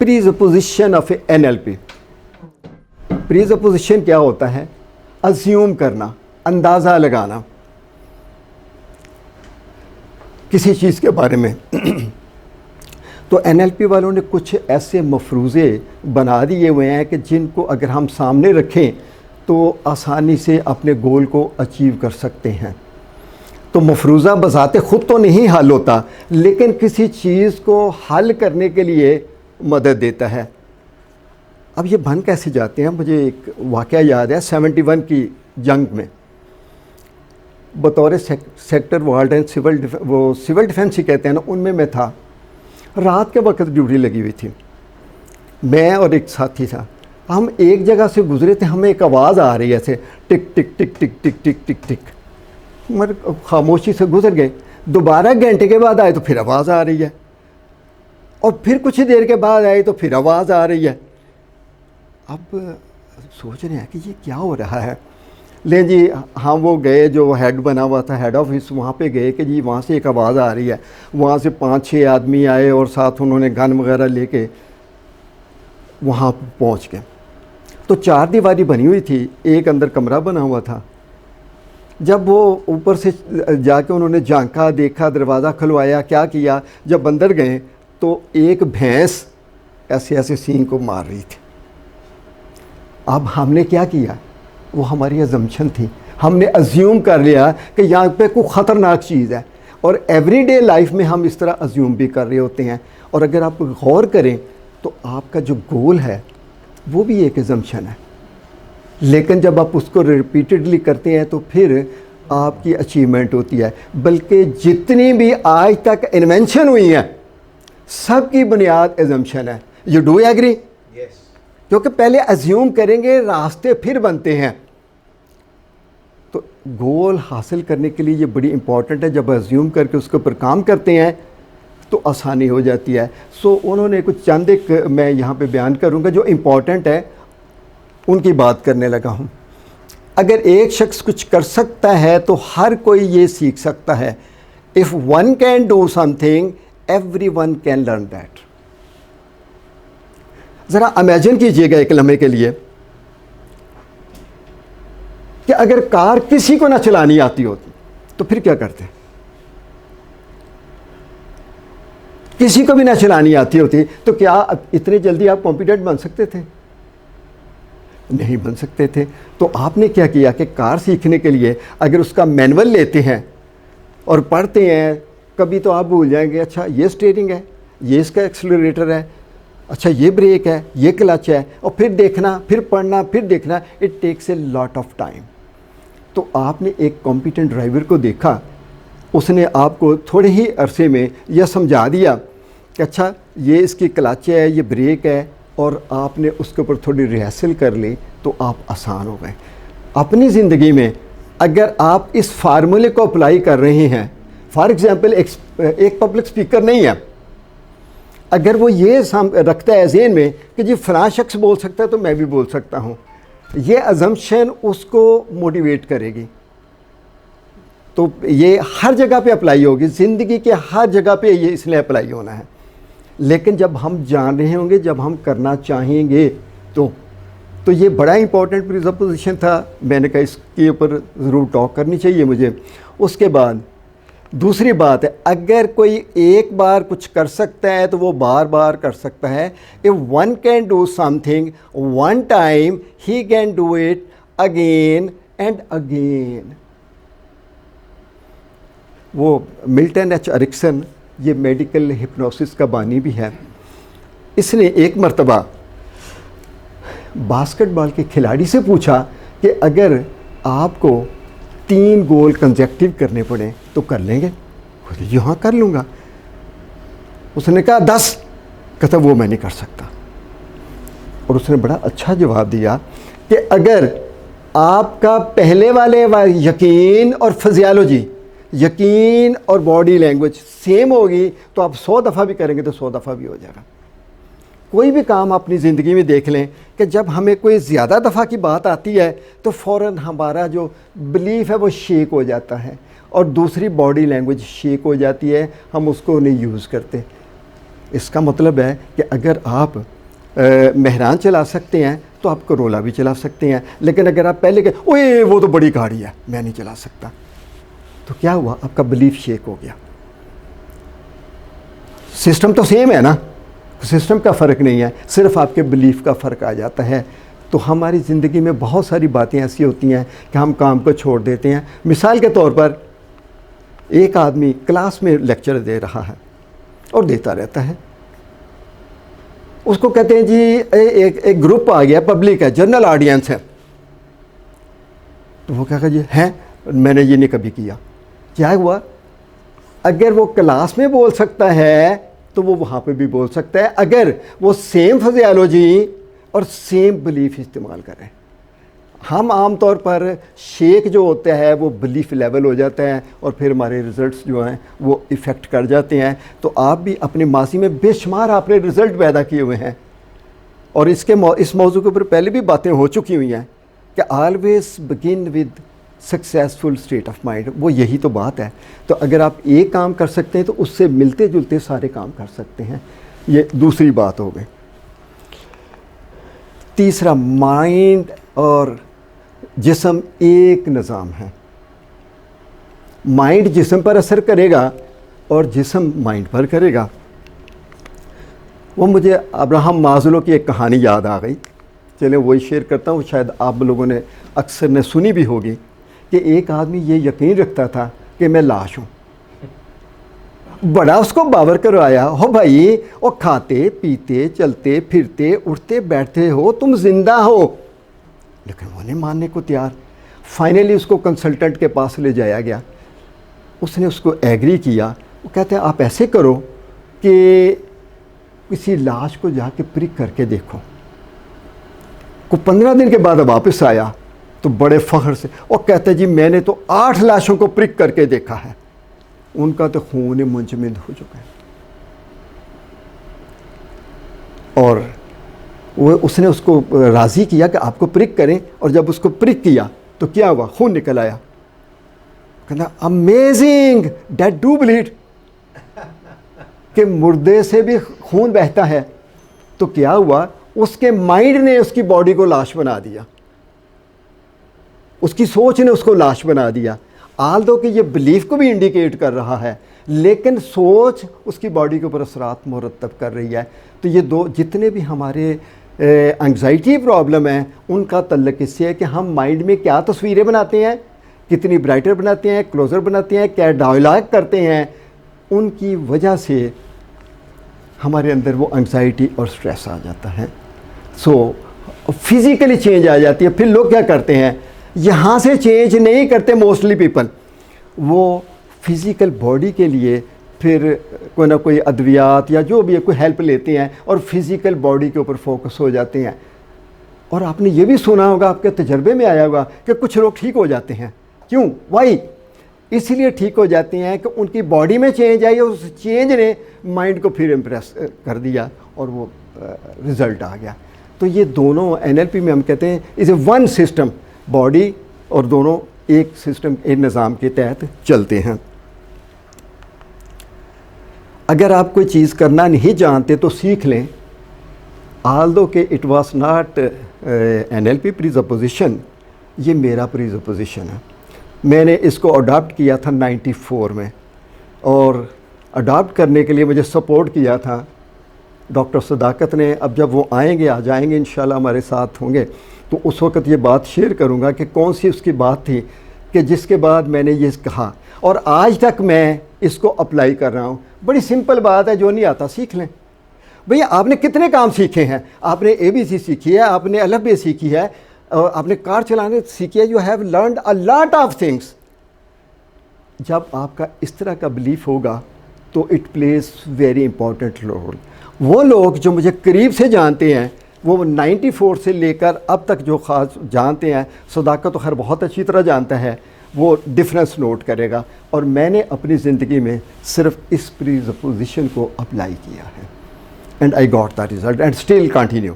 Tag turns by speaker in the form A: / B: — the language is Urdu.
A: پریزپوزیشن آف NLP. پریزپوزیشن کیا ہوتا ہے؟ ازیوم کرنا، اندازہ لگانا کسی چیز کے بارے میں. تو NLP والوں نے کچھ ایسے مفروضے بنا دیے ہوئے ہیں کہ جن کو اگر ہم سامنے رکھیں تو آسانی سے اپنے گول کو اچیو کر سکتے ہیں. تو مفروضہ بذات خود تو نہیں حل ہوتا، لیکن کسی چیز کو حل کرنے کے لیے مدد دیتا ہے. اب یہ بن کیسے جاتے ہیں؟ مجھے ایک واقعہ یاد ہے 71 کی جنگ میں بطور سیکٹر وارڈن سول ڈیفنس ہی کہتے ہیں نا، ان میں تھا. رات کے وقت ڈیوٹی لگی ہوئی تھی، میں اور ایک ساتھی تھا. ہم ایک جگہ سے گزرے تھے، ہمیں ایک آواز آ رہی ہے ایسے ٹک ٹک ٹک ٹک ٹک ٹک ٹک ٹک. خاموشی سے گزر گئے. دوبارہ گھنٹے کے بعد آئے تو پھر آواز آ رہی ہے، اور پھر کچھ دیر کے بعد آئے تو پھر آواز آ رہی ہے. اب سوچ رہے ہیں کہ یہ کیا ہو رہا ہے. لیں جی ہم وہ گئے جو ہیڈ بنا ہوا تھا ہیڈ آفس، وہاں پہ گئے کہ جی وہاں سے ایک آواز آ رہی ہے. وہاں سے 5-6 آدمی آئے اور ساتھ انہوں نے گن وغیرہ لے کے وہاں پہنچ گئے. تو 4 دیواری بنی ہوئی تھی، ایک اندر کمرہ بنا ہوا تھا. جب وہ اوپر سے جا کے انہوں نے جھانکا، دیکھا، دروازہ کھلوایا، کیا کیا، جب اندر گئے تو ایک بھینس ایسے ایسے سینگ کو مار رہی تھی. اب ہم نے کیا کیا؟ وہ ہماری ازمپشن تھی، ہم نے ازیوم کر لیا کہ یہاں پہ کوئی خطرناک چیز ہے. اور ایوری ڈے لائف میں ہم اس طرح ازیوم بھی کر رہے ہوتے ہیں. اور اگر آپ غور کریں تو آپ کا جو گول ہے وہ بھی ایک ازمپشن ہے، لیکن جب آپ اس کو ریپیٹڈلی کرتے ہیں تو پھر آپ کی اچیومنٹ ہوتی ہے. بلکہ جتنی بھی آج تک انوینشن ہوئی ہیں سب کی بنیاد ازمپشن ہے. You do agree? کیونکہ پہلے ازیوم کریں گے، راستے پھر بنتے ہیں. تو گول حاصل کرنے کے لیے یہ بڑی امپورٹنٹ ہے. جب ازیوم کر کے اس کے اوپر کام کرتے ہیں تو آسانی ہو جاتی ہے. سو انہوں نے کچھ چند ایک میں یہاں پہ بیان کروں گا جو امپورٹنٹ ہے، ان کی بات کرنے لگا ہوں. اگر ایک شخص کچھ کر سکتا ہے تو ہر کوئی یہ سیکھ سکتا ہے. If one can do something, everyone can learn that. ذرا امیجن کیجئے گا ایک لمحے کے لیے کہ اگر کار کسی کو نہ چلانی آتی ہوتی تو پھر کیا کرتے؟ کسی کو بھی نہ چلانی آتی ہوتی تو کیا اتنے جلدی آپ کمپیٹنٹ بن سکتے تھے؟ نہیں بن سکتے تھے. تو آپ نے کیا کیا کہ کار سیکھنے کے لیے اگر اس کا مینول لیتے ہیں اور پڑھتے ہیں، کبھی تو آپ بھول جائیں گے اچھا یہ اسٹیئرنگ ہے، یہ اس کا ایکسلریٹر ہے، اچھا یہ بریک ہے، یہ کلچ ہے، اور پھر دیکھنا، پھر پڑھنا، پھر دیکھنا. It takes a lot of time. تو آپ نے ایک کمپیٹنٹ ڈرائیور کو دیکھا، اس نے آپ کو تھوڑے ہی عرصے میں یہ سمجھا دیا کہ اچھا یہ اس کی کلچ ہے، یہ بریک ہے، اور آپ نے اس کے اوپر تھوڑی ریہرسل کر لی تو آپ آسان ہو گئے. اپنی زندگی میں اگر آپ اس فارمولے کو اپلائی کر رہے ہیں، فار ایگزامپل ایک پبلک اسپیکر نہیں ہے، اگر وہ یہ رکھتا ہے ذہن میں کہ جی فلاں شخص بول سکتا ہے تو میں بھی بول سکتا ہوں، یہ ازمپشن اس کو موٹیویٹ کرے گی. تو یہ ہر جگہ پہ اپلائی ہوگی، زندگی کے ہر جگہ پہ یہ اس لیے اپلائی ہونا ہے. لیکن جب ہم جان رہے ہوں گے، جب ہم کرنا چاہیں گے تو یہ بڑا امپورٹنٹ پریزپوزیشن تھا. میں نے کہا اس کے اوپر ضرور ٹاک کرنی چاہیے مجھے. اس کے بعد دوسری بات ہے، اگر کوئی ایک بار کچھ کر سکتا ہے تو وہ بار بار کر سکتا ہے. If one can do something one time, he can do it again and again. وہ ملٹن ایچ ارکسن یہ میڈیکل ہپنوسس کا بانی بھی ہے. اس نے ایک مرتبہ باسکٹ بال کے کھلاڑی سے پوچھا کہ اگر آپ کو 3 گول کنزیکٹیو کرنے پڑیں تو کر لیں گے؟ جی ہاں کر لوں گا. اس نے کہا 10. کہتا وہ میں نہیں کر سکتا. اور اس نے بڑا اچھا جواب دیا کہ اگر آپ کا پہلے والے یقین اور فزیالوجی، یقین اور باڈی لینگویج سیم ہوگی تو آپ 100 دفعہ بھی کریں گے تو 100 دفعہ بھی ہو جائے گا. کوئی بھی کام اپنی زندگی میں دیکھ لیں کہ جب ہمیں کوئی زیادہ دفعہ کی بات آتی ہے تو فوراً ہمارا جو بلیف ہے وہ شیک ہو جاتا ہے، اور دوسری باڈی لینگویج شیک ہو جاتی ہے، ہم اس کو نہیں یوز کرتے. اس کا مطلب ہے کہ اگر آپ مہران چلا سکتے ہیں تو آپ کرولا بھی چلا سکتے ہیں، لیکن اگر آپ پہلے کہ اوے وہ تو بڑی گاڑی ہے میں نہیں چلا سکتا، تو کیا ہوا؟ آپ کا بلیف شیک ہو گیا۔ سسٹم تو سیم ہے نا، سسٹم کا فرق نہیں ہے، صرف آپ کے بلیف کا فرق آ جاتا ہے۔ تو ہماری زندگی میں بہت ساری باتیں ایسی ہوتی ہیں کہ ہم کام کو چھوڑ دیتے ہیں۔ مثال کے طور پر ایک آدمی کلاس میں لیکچر دے رہا ہے اور دیتا رہتا ہے، اس کو کہتے ہیں جی ایک گروپ آ گیا، پبلک ہے، جنرل آڈینس ہے، تو وہ کہا جی ہے میں نے یہ نہیں کبھی کیا۔ کیا ہوا؟ اگر وہ کلاس میں بول سکتا ہے تو وہ وہاں پہ بھی بول سکتا ہے، اگر وہ سیم فزیالوجی اور سیم بلیف استعمال کریں۔ ہم عام طور پر شیک جو ہوتا ہے وہ بلیف لیول ہو جاتا ہے اور پھر ہمارے رزلٹس جو ہیں وہ ایفیکٹ کر جاتے ہیں۔ تو آپ بھی اپنے ماضی میں بے شمار آپ نے رزلٹ پیدا کیے ہوئے ہیں، اور اس موضوع کے اوپر پہلے بھی باتیں ہو چکی ہوئی ہیں کہ always begin with successful state of mind, وہ یہی تو بات ہے۔ تو اگر آپ ایک کام کر سکتے ہیں تو اس سے ملتے جلتے سارے کام کر سکتے ہیں، یہ دوسری بات ہو گئی۔ تیسرا، مائنڈ اور جسم ایک نظام ہے۔ مائنڈ جسم پر اثر کرے گا اور جسم مائنڈ پر کرے گا۔ وہ مجھے ابراہم مازلو کی ایک کہانی یاد آ گئی، چلیں وہی شیئر کرتا ہوں، شاید آپ لوگوں نے اکثر نے سنی بھی ہوگی، کہ ایک آدمی یہ یقین رکھتا تھا کہ میں لاش ہوں، بڑا اس کو باور کروایا، ہو بھائی وہ کھاتے پیتے چلتے پھرتے اٹھتے بیٹھتے ہو، تم زندہ ہو، لیکن وہ نہیں ماننے کو تیار۔ فائنلی اس کو کنسلٹنٹ کے پاس لے جایا گیا، اس نے اس کو ایگری کیا۔ وہ کہتے ہیں آپ ایسے کرو کہ کسی لاش کو جا کے پرک کر کے دیکھو۔ کو 15 دن کے بعد واپس آیا تو بڑے فخر سے وہ کہتا ہے جی میں نے تو 8 لاشوں کو پرک کر کے دیکھا ہے، ان کا تو خون منجمد ہو چکا ہے۔ اور اس نے اس کو راضی کیا کہ آپ کو پرک کریں، اور جب اس کو پرک کیا تو کیا ہوا؟ خون نکل آیا۔ کہنا امیزنگ ڈیڈ ڈو بلیڈ، کہ مردے سے بھی خون بہتا ہے۔ تو کیا ہوا؟ اس کے مائنڈ نے اس کی باڈی کو لاش بنا دیا، اس کی سوچ نے اس کو لاش بنا دیا، آلدو کہ یہ بلیف کو بھی انڈیکیٹ کر رہا ہے، لیکن سوچ اس کی باڈی کے اوپر اثرات مرتب کر رہی ہے۔ تو یہ دو جتنے بھی ہمارے انگزائٹی پرابلم ہیں ان کا تعلق اس سے ہے کہ ہم مائنڈ میں کیا تصویریں بناتے ہیں، کتنی برائٹر بناتے ہیں، کلوزر بناتے ہیں، کیا ڈائلاگ کرتے ہیں، ان کی وجہ سے ہمارے اندر وہ انگزائٹی اور سٹریس آ جاتا ہے۔ سو فزیکلی چینج آ جاتی ہے۔ پھر لوگ کیا کرتے ہیں؟ یہاں سے چینج نہیں کرتے موسٹلی پیپل، وہ فزیکل باڈی کے لیے پھر کوئی نہ کوئی ادویات یا جو بھی ہے کوئی ہیلپ لیتے ہیں اور فزیکل باڈی کے اوپر فوکس ہو جاتے ہیں۔ اور آپ نے یہ بھی سنا ہوگا، آپ کے تجربے میں آیا ہوگا کہ کچھ لوگ ٹھیک ہو جاتے ہیں۔ کیوں؟ وائی؟ اس لیے ٹھیک ہو جاتے ہیں کہ ان کی باڈی میں چینج آئی اور اس چینج نے مائنڈ کو پھر امپریس کر دیا اور وہ رزلٹ آ گیا۔ تو یہ دونوں NLP میں ہم کہتے ہیں از اے ون سسٹم، باڈی اور دونوں ایک سسٹم ایک نظام کے تحت چلتے ہیں۔ اگر آپ کوئی چیز کرنا نہیں جانتے تو سیکھ لیں، آلدو کہ اٹ واز ناٹ NLP پریزپوزیشن، یہ میرا پریزپوزیشن ہے۔ میں نے اس کو اڈاپٹ کیا تھا 94 میں، اور اڈاپٹ کرنے کے لیے مجھے سپورٹ کیا تھا ڈاکٹر صداقت نے۔ اب جب وہ آئیں گے، آ جائیں گے انشاءاللہ ہمارے ساتھ ہوں گے، تو اس وقت یہ بات شیئر کروں گا کہ کون سی اس کی بات تھی کہ جس کے بعد میں نے یہ کہا، اور آج تک میں اس کو اپلائی کر رہا ہوں۔ بڑی سمپل بات ہے، جو نہیں آتا سیکھ لیں۔ بھئی آپ نے کتنے کام سیکھے ہیں؟ آپ نے ABC سیکھی ہے، آپ نے الف ب سیکھی ہے، اور آپ نے کار چلانے سیکھی ہے۔ You have learned a lot of things. جب آپ کا اس طرح کا بلیف ہوگا تو it plays very important role. وہ لوگ جو مجھے قریب سے جانتے ہیں، وہ 94 سے لے کر اب تک جو خاص جانتے ہیں، صداقت تو خیر بہت اچھی طرح جانتا ہے، وہ ڈفرینس نوٹ کرے گا۔ اور میں نے اپنی زندگی میں صرف اس پریزپوزیشن کو اپلائی کیا ہے، and I got the result and still continue.